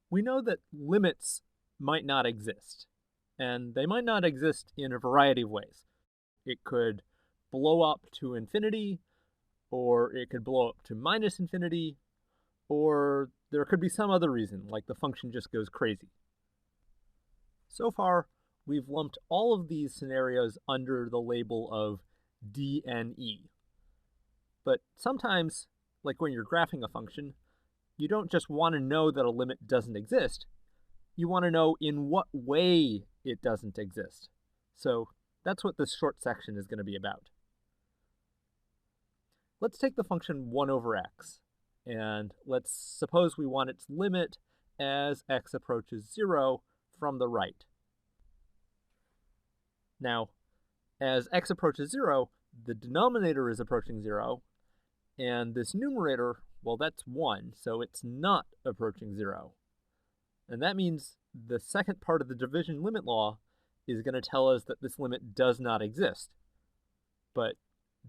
We know that limits might not exist, and they might not exist in a variety of ways. It could blow up to infinity, or it could blow up to minus infinity, or there could be some other reason, like the function just goes crazy. So far, we've lumped all of these scenarios under the label of DNE. But sometimes, like when you're graphing a function, you don't just want to know that a limit doesn't exist. You want to know in what way it doesn't exist. So that's what this short section is going to be about. Let's take the function 1 over x, and let's suppose we want its limit as x approaches 0 from the right. Now, as x approaches 0, the denominator is approaching 0, and this numerator, well, that's 1, so it's not approaching 0. And that means the second part of the division limit law is going to tell us that this limit does not exist. But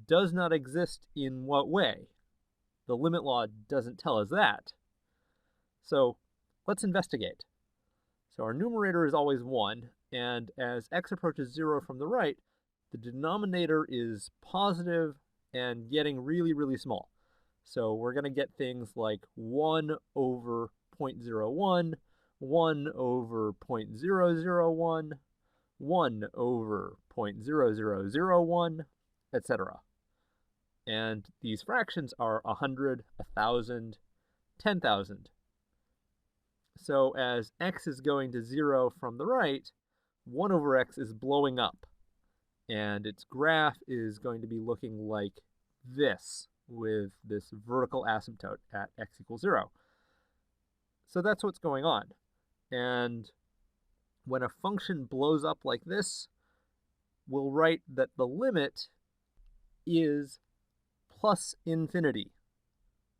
does not exist in what way? The limit law doesn't tell us that. So let's investigate. So our numerator is always 1, and as x approaches 0 from the right, the denominator is positive and getting really, really small. So we're going to get things like 1 over 0.01, 1 over 0.001, 1 over 0.0001, etc. And these fractions are 100, 1,000, 10,000. So as x is going to 0 from the right, 1 over x is blowing up. And its graph is going to be looking like this, with this vertical asymptote at x equals 0. So that's what's going on. And when a function blows up like this, we'll write that the limit is plus infinity.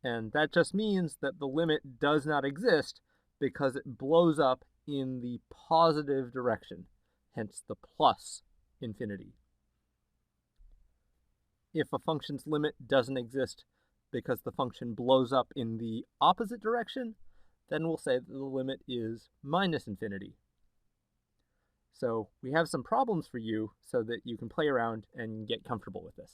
And that just means that the limit does not exist because it blows up in the positive direction, hence the plus infinity. If a function's limit doesn't exist because the function blows up in the opposite direction, then we'll say that the limit is minus infinity. So we have some problems for you so that you can play around and get comfortable with this.